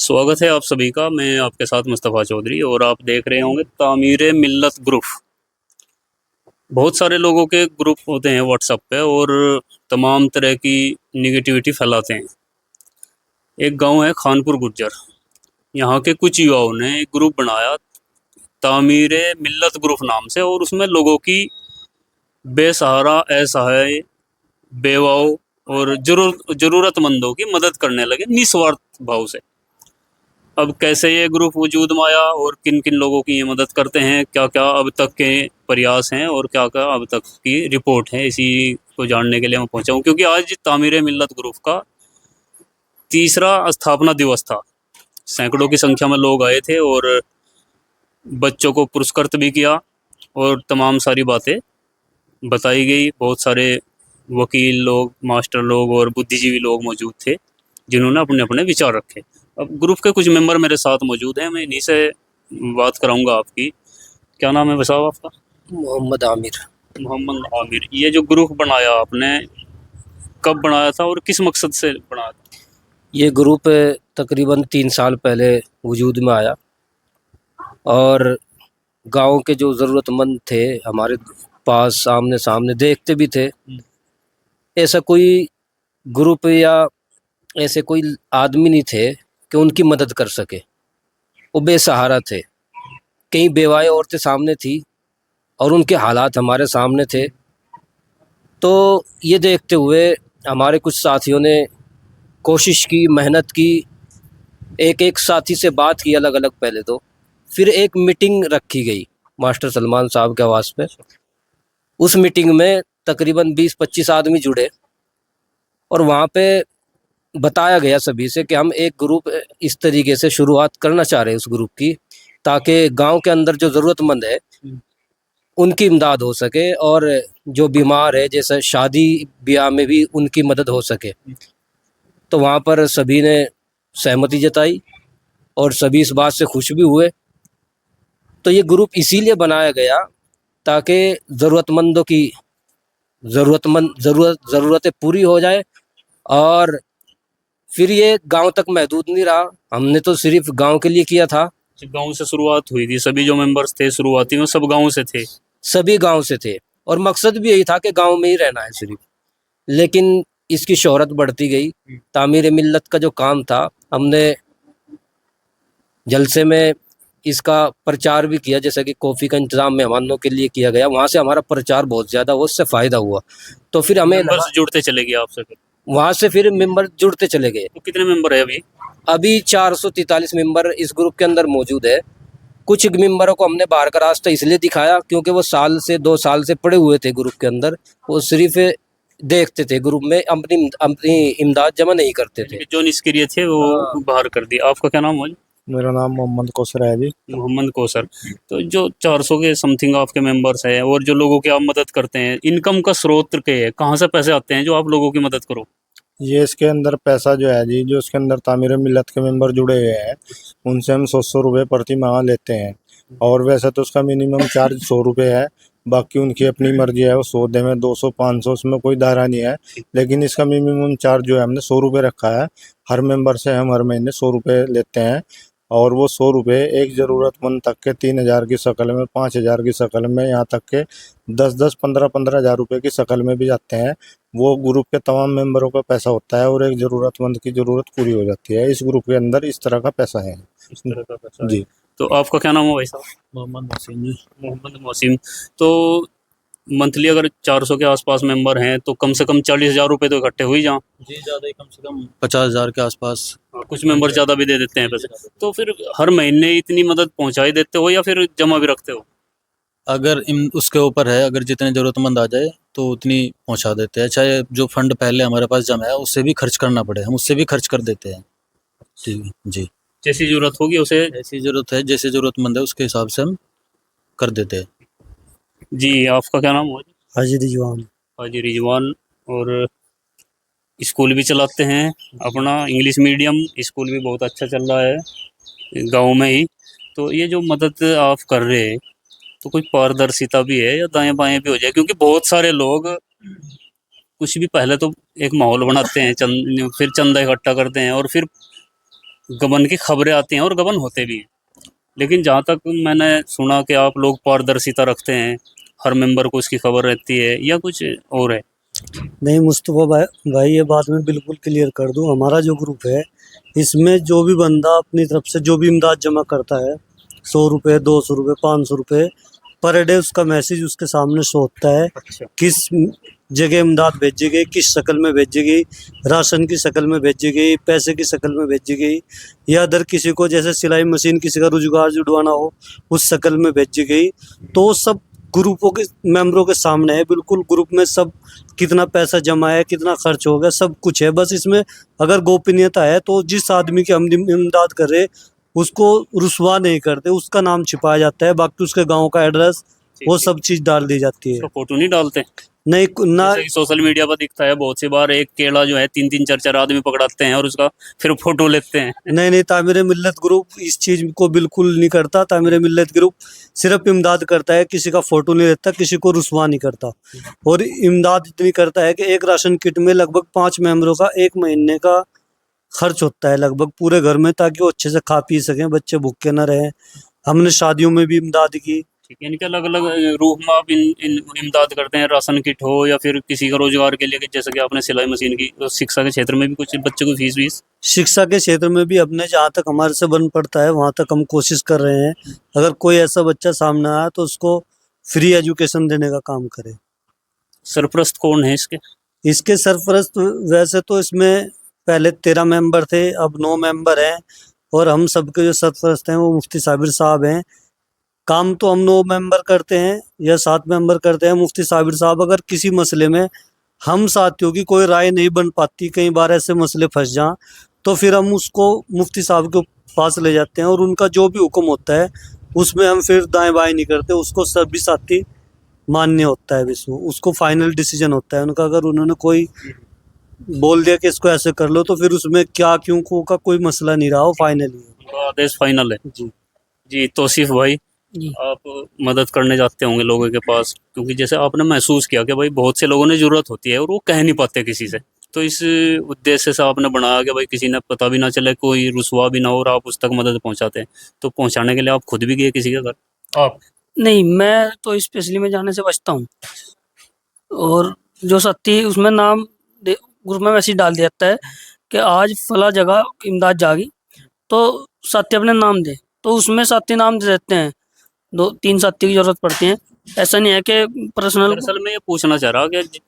स्वागत है आप सभी का। मैं आपके साथ मुस्तफ़ा चौधरी और आप देख रहे होंगे तामीर मिल्लत ग्रुप। बहुत सारे लोगों के ग्रुप होते हैं व्हाट्सएप पे और तमाम तरह की निगेटिविटी फैलाते हैं। एक गांव है खानपुर गुज्जर, यहाँ के कुछ युवाओं ने एक ग्रुप बनाया तामीर मिल्लत ग्रुप नाम से, और उसमें लोगों की बेसहारा असहाय बेवाओं और ज़रूरतमंदों की मदद करने लगे निस्वार्थ भाव से। अब कैसे ये ग्रुप वजूद में आया और किन किन लोगों की ये मदद करते हैं, क्या क्या अब तक के प्रयास हैं और क्या क्या अब तक की रिपोर्ट है, इसी को जानने के लिए मैं पहुंचा हूँ। क्योंकि आज तामीर मिल्लत ग्रुप का तीसरा स्थापना दिवस था। सैकड़ों की संख्या में लोग आए थे और बच्चों को पुरस्कृत भी किया और तमाम सारी बातें बताई गई। बहुत सारे वकील लोग, मास्टर लोग और बुद्धिजीवी लोग मौजूद थे जिन्होंने अपने अपने विचार रखे। अब ग्रुप के कुछ मेंबर मेरे साथ मौजूद हैं, मैं इन्हीं से बात कराऊंगा आपकी। क्या नाम है वैसा आपका? मोहम्मद आमिर। मोहम्मद आमिर। ये जो ग्रुप बनाया आपने, कब बनाया था और किस मकसद से बनाया था? ये ग्रुप तकरीबन 3 साल पहले वजूद में आया और गांव के जो ज़रूरतमंद थे हमारे पास आमने सामने देखते भी थे। ऐसा कोई ग्रुप या ऐसे कोई आदमी नहीं थे कि उनकी मदद कर सके। वो बेसहारा थे। कई बेवाएं औरतें सामने थी और उनके हालात हमारे सामने थे। तो ये देखते हुए हमारे कुछ साथियों ने कोशिश की, मेहनत की, एक एक साथी से बात की अलग अलग पहले तो, फिर एक मीटिंग रखी गई मास्टर सलमान साहब के आवाज़ पे। उस मीटिंग में तकरीबन 20-25 आदमी जुड़े और वहाँ पे बताया गया सभी से कि हम एक ग्रुप इस तरीके से शुरुआत करना चाह रहे हैं उस ग्रुप की, ताकि गांव के अंदर जो ज़रूरतमंद है उनकी इमदाद हो सके और जो बीमार है जैसे शादी ब्याह में भी उनकी मदद हो सके। तो वहाँ पर सभी ने सहमति जताई और सभी इस बात से खुश भी हुए। तो ये ग्रुप इसीलिए बनाया गया ताकि ज़रूरतमंदों की ज़रूरतें पूरी हो जाए। और फिर ये गांव तक महदूद नहीं रहा, हमने तो सिर्फ गांव के लिए किया था। गांव से शुरुआत हुई थी, सभी जो मेंबर्स थे शुरुआती में सब गांव से थे। सभी गांव से थे और मकसद भी यही था कि गांव में ही रहना है सिर्फ। लेकिन इसकी शोहरत बढ़ती गई। तामीर मिल्लत का जो काम था, हमने जलसे में इसका प्रचार भी किया, जैसे कि कॉफ़ी का इंतज़ाम मेहमानों के लिए किया गया। वहाँ से हमारा प्रचार बहुत ज़्यादा हुआ, उससे फ़ायदा हुआ। तो फिर हमें मेंबर्स जुड़ते चले गए आपसे फिर? वहाँ से फिर मेंबर जुड़ते चले गए। तो कितने मेंबर है अभी? अभी 443 मेंबर इस ग्रुप के अंदर मौजूद है। कुछ मेंबरों को हमने बाहर का रास्ता इसलिए दिखाया क्योंकि वो 2 साल से पड़े हुए थे ग्रुप के अंदर। वो सिर्फ देखते थे, ग्रुप में अपनी अपनी इमदाद जमा नहीं करते थे। जो निष्क्रिय थे वो बाहर कर दिया। आपका क्या नाम है? मेरा नाम मोहम्मद कौसर है जी। मोहम्मद कौसर। तो जो 400 के समथिंग आपके मेंबर्स हैं और जो लोगों की आप मदद करते हैं, इनकम का स्रोत क्या है? कहाँ से पैसे आते हैं जो आप लोगों की मदद करो? ये इसके अंदर पैसा जो है जी, जो इसके अंदर तामीर मिल्लत के मेंबर जुड़े हुए हैं उनसे हम 100 रुपये प्रति माह लेते हैं। और वैसे तो उसका मिनिमम चार्ज 100 रुपये है, बाकी उनकी अपनी मर्जी है, वो 100 दे में 200-500, उसमें कोई दायरा नहीं है। लेकिन इसका मिनिमम चार्ज जो है हमने 100 रुपये रखा है। हर मेंबर से हम हर महीने 100 रुपये लेते हैं और वो 100 रुपये एक ज़रूरतमंद तक के 3,000 की शक्ल में, 5,000 की शक्ल में, यहाँ तक के 10-10, 15-15 हज़ार रुपये की शक्ल में भी जाते हैं। वो ग्रुप के तमाम मेंबरों का पैसा होता है और एक ज़रूरतमंद की ज़रूरत पूरी हो जाती है। इस ग्रुप के अंदर इस तरह का पैसा है। इस तरह का पैसा जी। है। तो आपका क्या नाम है भाई साहब? मोहम्मद मोहसिन जी। मोहम्मद मोहसिन। तो मंथली अगर 400 के आसपास मेंबर हैं तो कम से कम 40,000 रुपये तो इकट्ठे हुई जाओ। जी ज़्यादा ही, कम से कम 50,000 के आसपास। कुछ मेंबर ज़्यादा भी दे देते हैं पैसे। तो फिर हर महीने इतनी मदद पहुंचाई देते हो या फिर जमा भी रखते हो? अगर उसके ऊपर है, अगर जितने ज़रूरतमंद आ जाए तो उतनी पहुंचा देते हैं। चाहे जो फंड पहले हमारे पास जमा है उससे भी खर्च करना पड़े, हम उससे भी खर्च कर देते हैं। ठीक है जी। जैसी ज़रूरत होगी उसे। ऐसी ज़रूरत है, जैसे ज़रूरतमंद है उसके हिसाब से हम कर देते हैं। जी, आपका क्या नाम है? हाजी रिजवान। हाजी रिजवान। और स्कूल भी चलाते हैं अपना, इंग्लिश मीडियम स्कूल भी बहुत अच्छा चल रहा है गांव में ही। तो ये जो मदद आप कर रहे हैं, तो कोई पारदर्शिता भी है या दाएं बाएं भी हो जाए? क्योंकि बहुत सारे लोग कुछ भी पहले तो एक माहौल बनाते हैं, फिर चंदा इकट्ठा करते हैं और फिर गबन की खबरें आती हैं और गबन होते भी हैं। लेकिन जहाँ तक मैंने सुना कि आप लोग पारदर्शिता रखते हैं, हर मेंबर को उसकी खबर रहती है, या कुछ और है? नहीं मुस्तफ़ा भाई ये बात मैं बिल्कुल क्लियर कर दूं, हमारा जो ग्रुप है इसमें जो भी बंदा अपनी तरफ से जो भी इमदाद जमा करता है 100 रुपये 200 रुपये 500 रुपये पर डे उसका मैसेज उसके सामने शो होता है। अच्छा। किस जगह इमदाद भेजी गई, किस शक्ल में भेजी गई, राशन की शक्ल में भेजी गई, पैसे की शक्ल में भेजी गई, या अदर किसी को जैसे सिलाई मशीन किसी का रोजगार जुड़वाना हो उस शक्ल में भेजी गई। तो सब ग्रुपों के मेंबरों के सामने है, बिल्कुल ग्रुप में सब कितना पैसा जमा है, कितना खर्च हो गया, सब कुछ है। बस इसमें अगर गोपनीयता है तो जिस आदमी की हम इमदाद कर रहे उसको रुसवा नहीं करते, उसका नाम छिपाया जाता है, बाकी उसके गांव का एड्रेस वो सब चीज़ डाल दी जाती है। उसका फोटो नहीं डालते? नहीं ना, जैसे कि सोशल मीडिया पर दिखता है बहुत सी बार, एक केला जो है 3-3 4-4 आदमी पकड़ाते हैं और उसका फिर फोटो लेते हैं। नहीं तामीर मिल्लत ग्रुप इस चीज़ को बिल्कुल नहीं करता। तामीर मिल्लत ग्रुप सिर्फ इमदाद करता है, किसी का फोटो नहीं लेता, किसी को रुसवा नहीं करता। और इमदाद इतनी करता है कि एक राशन किट में लगभग 5 मेंबरों का 1 महीने का खर्च होता है लगभग पूरे घर में, ताकि वो अच्छे से खा पी सकें, बच्चे भूखे ना रहें। हमने शादियों में भी इमदाद की। ठीक है, इनके अलग अलग रूप में आप इन इमदाद करते हैं, राशन किट हो या फिर किसी का रोजगार के लिए, जैसे कि आपने सिलाई मशीन की, तो शिक्षा के क्षेत्र में भी कुछ बच्चे को फीस वीस? शिक्षा के क्षेत्र में भी अपने जहाँ तक हमारे से बन पड़ता है वहाँ तक हम कोशिश कर रहे हैं। अगर कोई ऐसा बच्चा सामने आया तो उसको फ्री एजुकेशन देने का काम करें। सरपरस्त कौन है इसके? इसके सरपरस्त वैसे तो इसमें पहले 13 मेंबर थे, अब 9 मेंबर हैं, और हम सबके जो सरपरस्त हैं वो मुफ्ती साबिर साहब हैं। काम तो हम 9 मेंबर करते हैं या 7 मेंबर करते हैं। मुफ्ती साबिर साहब अगर किसी मसले में हम साथियों की कोई राय नहीं बन पाती, कई बार ऐसे मसले फंस जाएं, तो फिर हम उसको मुफ्ती साहब के पास ले जाते हैं और उनका जो भी हुक्म होता है उसमें हम फिर दाएं बाएं नहीं करते, उसको सभी साथी मान्य होता है, इसमें उसको फाइनल डिसीजन होता है उनका। अगर उन्होंने कोई बोल दिया कि इसको ऐसे कर लो तो फिर उसमें क्या क्यों को का कोई मसला नहीं रहा, वो फाइनल ही उनका आदेश फाइनल है। जी जी तौसीफ भाई, आप मदद करने जाते होंगे लोगों के पास, क्योंकि जैसे आपने महसूस किया कि भाई बहुत से लोगों ने ज़रूरत होती है और वो कह नहीं पाते किसी से, तो इस उद्देश्य से आपने बनाया कि भाई किसी ने पता भी ना चले, कोई रुसवा भी ना हो, और आप उस तक मदद पहुंचाते हैं। तो पहुंचाने के लिए आप खुद भी गए किसी के घर? आप? नहीं, मैं तो स्पेशली में जाने से बचता हूँ। और जो साथी उसमें नाम ग्रुप में मैसेज डाल दिया जाता है कि आज फला जगह इमदाद जागी, तो साथी अपने नाम दे, तो उसमें साथी नाम दे देते हैं। 2-3 साथी की जरूरत पड़ती है, ऐसा नहीं है कि पर्सनल। दरअसल मैं ये पूछना चाह रहा कि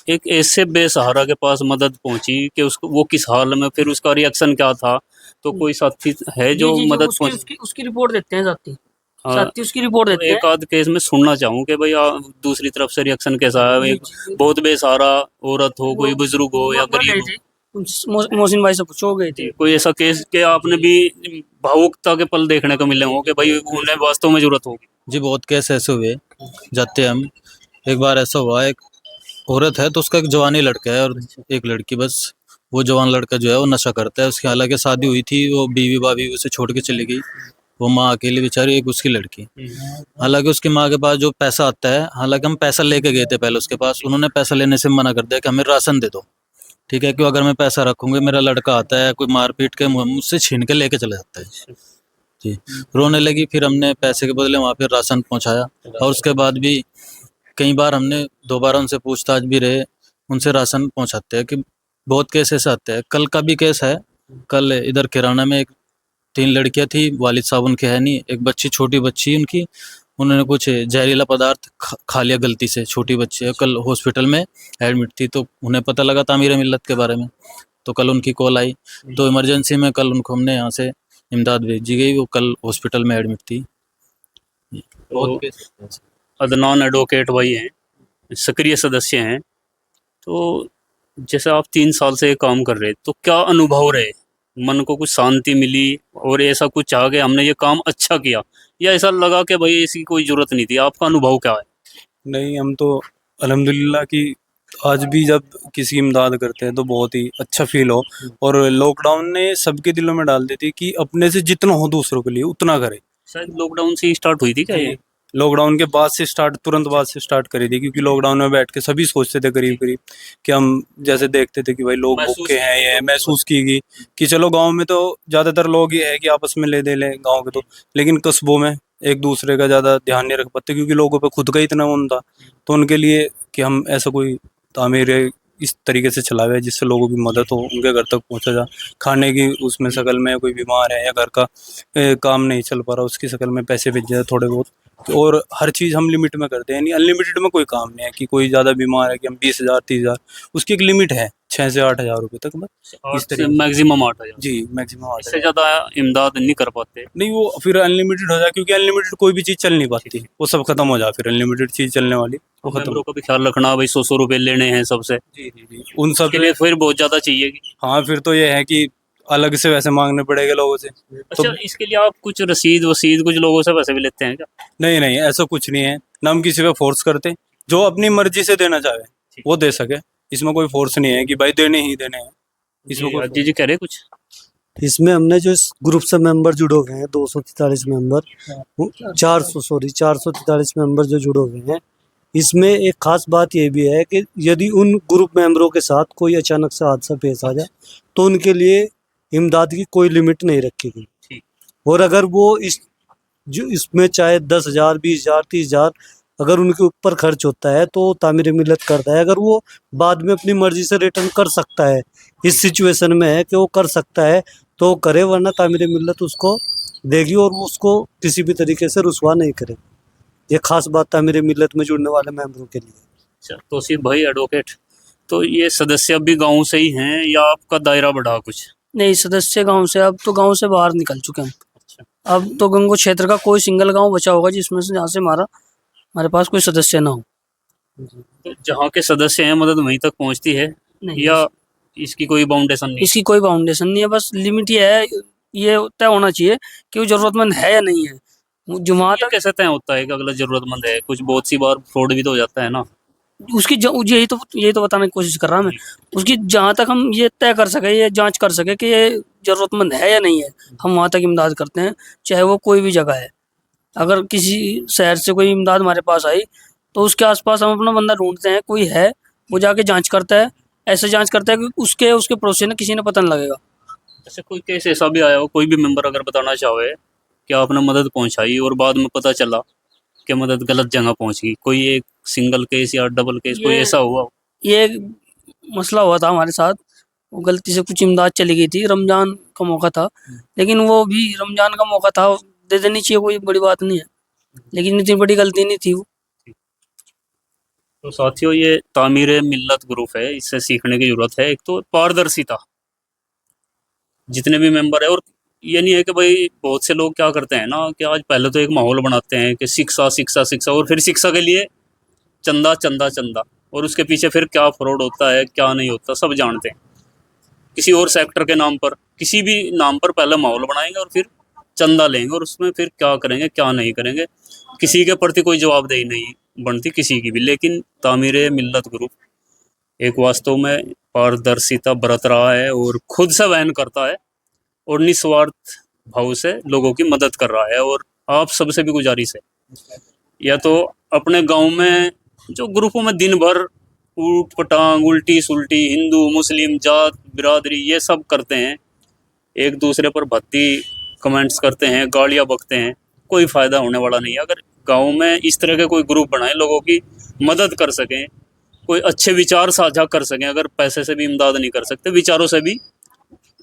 एक ऐसे बेसहारा के पास मदद पहुंची कि उसको वो किस हाल में, फिर उसका रिएक्शन क्या था, तो कोई साथी है जो मदद पहुंच? उसकी रिपोर्ट देते हैं साथी। हाँ, साथी उसकी रिपोर्ट तो देते हैं। एक आध केस में सुनना चाहूँ कि भाई दूसरी तरफ से रिएक्शन कैसा है, एक बहुत बेसहारा औरत हो, कोई बुजुर्ग हो या गरीब हो। मोहसिन भाई से पूछो गए थे कोई ऐसा केस के आपने भी भावुकता के पल देखने को मिले हो कि भाई उन्हें वास्तव में जरूरत होगी? जी बहुत केस ऐसे हुए जाते हैं हम। एक बार ऐसा हुआ, एक औरत है तो उसका एक जवानी लड़का है और एक लड़की, बस वो जवान लड़का जो है वो नशा करता है। उसकी हालांकि शादी हुई थी, वो बीवी भाभी उसे छोड़ के चली गई, वो माँ अकेली बेचारी, एक उसकी लड़की। हालांकि उसकी माँ के पास जो पैसा आता है, हालांकि हम पैसा लेके गए थे पहले उसके पास, उन्होंने पैसा लेने से मना कर दिया कि हमें राशन दे दो, ठीक है, क्यों अगर मैं पैसा रखूंगे मेरा लड़का आता है कोई मारपीट के मुझसे छीन के लेके चला जाता है। जी रोने लगी, फिर हमने पैसे के बदले वहाँ पे राशन पहुँचाया, और उसके बाद भी कई बार हमने दोबारा उनसे पूछताछ भी रहे, उनसे राशन पहुँचाते हैं कि बहुत केस ऐसे आते हैं। कल का भी केस है, कल इधर किराना में 3 लड़कियां थी, वालिद साहब उनके है नहीं, एक बच्ची छोटी बच्ची उनकी, उन्होंने कुछ जहरीला पदार्थ खा लिया गलती से, छोटी बच्ची है, कल हॉस्पिटल में एडमिट थी। तो उन्हें पता लगा तामीर मिल्लत के बारे में, तो कल उनकी कॉल आई, तो इमरजेंसी में कल उनको हमने यहाँ से इमदाद भेजी गई, वो कल हॉस्पिटल में एडमिट थी। बहुत केस हैं। अदनान एडवोकेट भाई हैं, सक्रिय सदस्य हैं, तो जैसे आप 3 साल से ये काम कर रहे, तो क्या अनुभव रहे? मन को कुछ शांति मिली और ऐसा कुछ आ गया हमने ये काम अच्छा किया, या ऐसा लगा कि भाई इसकी कोई ज़रूरत नहीं थी? आपका अनुभव क्या है? नहीं, हम तो अल्हम्दुलिल्लाह कि आज भी जब किसी इमदाद करते हैं तो बहुत ही अच्छा फील हो। और लॉकडाउन ने सबके दिलों में डाल दी थी कि अपने से जितना हो दूसरों के लिए उतना करें। शायद लॉकडाउन से ही स्टार्ट हुई थी क्या ये? लॉकडाउन के बाद से तुरंत बाद से स्टार्ट करी थी, क्योंकि लॉकडाउन में बैठ के सभी सोचते थे करीब करीब कि हम जैसे देखते थे कि भाई लोग महसूस भूखे हैं, ये महसूस की गई कि चलो गांव में तो ज़्यादातर लोग ये है कि आपस में ले दे लें गांव के, तो लेकिन कस्बों में एक दूसरे का ज़्यादा ध्यान नहीं रख पाते, क्योंकि लोगों पे खुद का ही इतना उन था। तो उनके लिए कि हम ऐसा कोई तामीर इस तरीके से चलावे जिससे लोगों की मदद हो, उनके घर तक पहुंचा जा, खाने की उसमें शकल में, कोई बीमार है या घर का काम नहीं चल पा रहा उसकी शकल में पैसे भेज जाए थोड़े बहुत, और हर चीज़ हम लिमिट में करते हैं, यानी अनलिमिटेड में कोई काम नहीं है कि कोई ज़्यादा बीमार है कि हम 20,000 30,000, उसकी एक लिमिट है 6 से 8,000 रुपये तक, बस इस तरीके मैक्सिमम 8,000। जी मैक्सिमम 8,000। इससे ज़्यादा इमदाद नहीं कर पाते। नहीं वो फिर अनलिमिटेड हो जाए, क्योंकि अनलिमिटेड कोई भी चीज़ चल नहीं पाती, वो सब खत्म हो जाए, फिर अनलिमिटेड चीज़ चलने वाली वो खत्म। मेंबरों का भी ख्याल रखना, भाई 100 रुपए लेने हैं सबसे, जी जी जी, उन सब के लिए फिर बहुत ज़्यादा चाहिए। हाँ फिर तो ये है कि अलग से वैसे मांगने पड़ेगा लोगों से। तो अच्छा, इसके लिए आप कुछ रसीद वसीद कुछ लोगों से पैसे भी लेते हैं क्या? नहीं नहीं, ऐसा कुछ नहीं है ना, हम किसी पे फोर्स करते, जो अपनी मर्जी से देना चाहे वो दे सके, इसमें कोई फोर्स नहीं है कि भाई देने ही देने हैं, इसमें कोई जी जी कह रहे कुछ। इसमें हमने जो इस ग्रुप से मेंबर जुड़े हुए हैं 243 मेंबर, 443 मेंबर जो जुड़े हुए हैं, इसमें एक खास बात ये भी है कि यदि उन ग्रुप मेंबरों के साथ कोई अचानक से हादसा पेश आ जाए तो उनके लिए इमदाद की कोई लिमिट नहीं रखी गई। ठीक। और अगर वो इसमें चाहे 10,000 20,000 30,000 अगर उनके ऊपर खर्च होता है तो तामीर मिल्लत करता है, अगर वो बाद में अपनी मर्जी से रिटर्न कर सकता है, इस सिचुएशन में है कि वो कर सकता है तो वो करे, वरना तामीर मिल्लत उसको देगी और वो उसको किसी भी तरीके से रुसवा नहीं करे। ये खास बात तामीर मिल्लत में जुड़ने वाले मेंबरों के लिए। अच्छा तौसीफ भाई एडवोकेट, तो ये सदस्य अब भी गाँव से ही हैं या आपका दायरा बढ़ा कुछ? नहीं, सदस्य गांव से, अब तो गांव से बाहर निकल चुके हैं। अच्छा। अब तो गंगो क्षेत्र का कोई सिंगल गांव बचा होगा जिसमें से जहाँ से हमारे पास कोई सदस्य ना हो। तो जहाँ के सदस्य हैं मदद वहीं तक पहुँचती है नहीं, या इसकी कोई बाउंडेशन नहीं? इसकी कोई बाउंडेशन नहीं है, बस लिमिट ये है, ये तय होना चाहिए कि वो जरूरतमंद है या नहीं है। जहाँ ये तक कैसे तय होता है कि अगला जरूरतमंद है? कुछ बहुत सी बार फ्रॉड भी तो हो जाता है ना। उसकी यही तो बताने की कोशिश कर रहा मैं, उसकी जहाँ तक हम ये तय कर सके, ये जांच कर सके कि ये जरूरतमंद है या नहीं है, हम वहाँ तक इमदाद करते हैं, चाहे वो कोई भी जगह है। अगर किसी शहर से कोई इमदाद हमारे पास आई तो उसके आसपास हम अपना बंदा ढूंढते हैं, कोई है, वो जाके जांच करता है, ऐसे जांच करता है कि उसके पड़ोसी ने किसी ने पता नहीं लगेगा। ऐसे कोई केस ऐसा भी आया हो, कोई भी मेंबर अगर बताना चाहे कि आपने मदद पहुंचाई और बाद में पता चला कि मदद गलत जगह पहुंच गई, कोई एक सिंगल केस या डबल केस कोई ऐसा हुआ? ये मसला हुआ था हमारे साथ, वो गलती से कुछ इमदाद चली गई थी, रमजान का मौका था, लेकिन वो भी रमजान का मौका था, दे देनी चाहिए, कोई बड़ी बात नहीं है, लेकिन इतनी बड़ी गलती नहीं थी वो। तो साथियों, ये तामीर मिल्लत ग्रुप है, इससे सीखने की जरूरत है। एक तो पारदर्शिता, जितने भी मेंबर है, और ये नहीं है कि भाई बहुत से लोग क्या करते हैं ना कि आज पहले तो एक माहौल बनाते हैं कि शिक्षा शिक्षा शिक्षा, और फिर शिक्षा के लिए चंदा चंदा चंदा, और उसके पीछे फिर क्या फ्रॉड होता है क्या नहीं होता सब जानते हैं। किसी और सेक्टर के नाम पर, किसी भी नाम पर पहले माहौल बनाएंगे और फिर चंदा लेंगे, और उसमें फिर क्या करेंगे क्या नहीं करेंगे, किसी के प्रति कोई जवाबदेही नहीं बनती किसी की भी। लेकिन तामीर मिल्लत ग्रुप एक वास्तव में पारदर्शिता बरत रहा है और खुद से वहन करता है और निस्वार्थ भाव से लोगों की मदद कर रहा है। और आप सबसे भी गुजारिश है, या तो अपने गांव में जो ग्रुपों में दिन भर ऊट पटांग उल्टी सुल्टी हिंदू मुस्लिम जात बिरादरी ये सब करते हैं, एक दूसरे पर भद्दी कमेंट्स करते हैं, गालियां बकते हैं, कोई फ़ायदा होने वाला नहीं है। अगर गांव में इस तरह के कोई ग्रुप बनाए, लोगों की मदद कर सकें, कोई अच्छे विचार साझा कर सकें, अगर पैसे से भी इमदाद नहीं कर सकते, विचारों से भी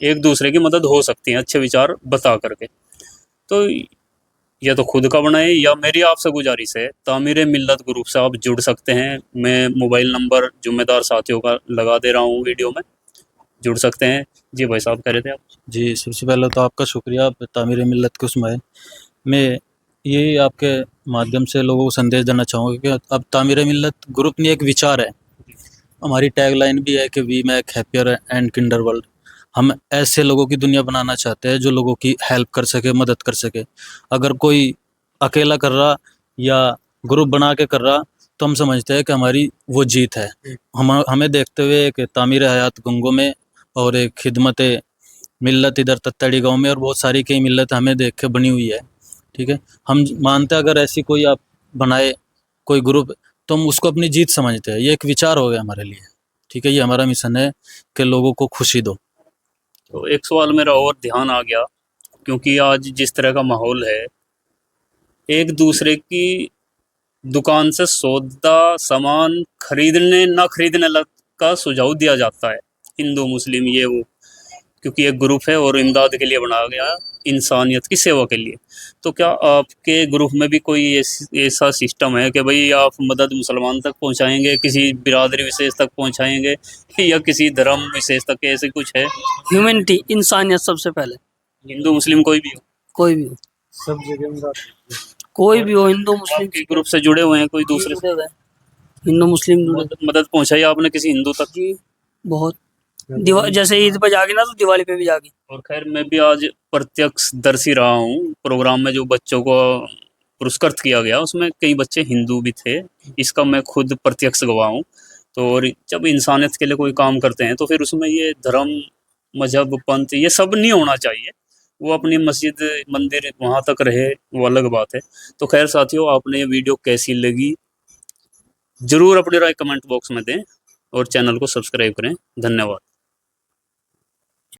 एक दूसरे की मदद हो सकती है अच्छे विचार बता करके। तो या तो खुद का बनाए, या मेरी आपसे गुजारिश है तामीर मिल्लत ग्रुप से आप जुड़ सकते हैं। मैं मोबाइल नंबर जिम्मेदार साथियों का लगा दे रहा हूँ वीडियो में, जुड़ सकते हैं। जी भाई साहब कह रहे थे आप? जी सबसे पहले तो आपका शुक्रिया तामीर मिल्लत के उसमें। मैं यही आपके माध्यम से लोगों को संदेश देना चाहूँगा कि अब तामीर मिल्लत ग्रुप नहीं एक विचार है। हमारी टैगलाइन भी है कि we make happier and kinder world. हम ऐसे लोगों की दुनिया बनाना चाहते हैं जो लोगों की हेल्प कर सके, मदद कर सके। अगर कोई अकेला कर रहा या ग्रुप बना के कर रहा तो हम समझते हैं कि हमारी वो जीत है। हमें देखते हुए एक तामीर हयात गंगो में और एक खिदमत मिल्लत इधर तत्तड़ी गांव में और बहुत सारी कई मिल्लत हमें देख के बनी हुई है। ठीक है, हम मानते हैं अगर ऐसी कोई आप बनाए कोई ग्रुप, तो हम उसको अपनी जीत समझते हैं। ये एक विचार हो गया हमारे लिए, ठीक है। ये हमारा मिशन है कि लोगों को खुशी दो। तो एक सवाल मेरा और ध्यान आ गया, क्योंकि आज जिस तरह का माहौल है, एक दूसरे की दुकान से सौदा सामान खरीदने ना खरीदने का सुझाव दिया जाता है, हिंदू मुस्लिम ये वो, क्योंकि एक ग्रुप है और इमदाद के लिए बनाया गया, इंसानियत की सेवा के लिए। तो क्या आपके ग्रुप में भी कोई ऐसा सिस्टम है कि भाई आप मदद मुसलमान तक पहुंचाएंगे, किसी बिरादरी विशेष तक पहुंचाएंगे, या किसी धर्म विशेष तक, ऐसे कुछ है? ह्यूमैनिटी, इंसानियत सबसे पहले। हिंदू मुस्लिम कोई भी हो, कोई भी हो, सब जगह कोई भी हो, हिंदू मुस्लिम आपके ग्रुप से जुड़े हुए हैं कोई दूसरे से? जुड़े हुए हैं। हिंदू मुस्लिम जुड़े हुए मदद पहुंचाई आपने किसी हिंदू तक? जी, बहुत। जैसे ईद पे जागी ना, तो दिवाली पे भी जागी। और खैर मैं भी आज प्रत्यक्षदर्शी रहा हूँ, प्रोग्राम में जो बच्चों को पुरस्कृत किया गया उसमें कई बच्चे हिंदू भी थे, इसका मैं खुद प्रत्यक्ष गवाह हूँ। तो और जब इंसानियत के लिए कोई काम करते हैं तो फिर उसमें ये धर्म, मजहब, पंथ ये सब नहीं होना चाहिए। वो अपनी मस्जिद मंदिर वहाँ तक रहे, वो अलग बात है। तो खैर साथियों, आपने ये वीडियो कैसी लगी ज़रूर अपनी राय कमेंट बॉक्स में दें और चैनल को सब्सक्राइब करें। धन्यवाद।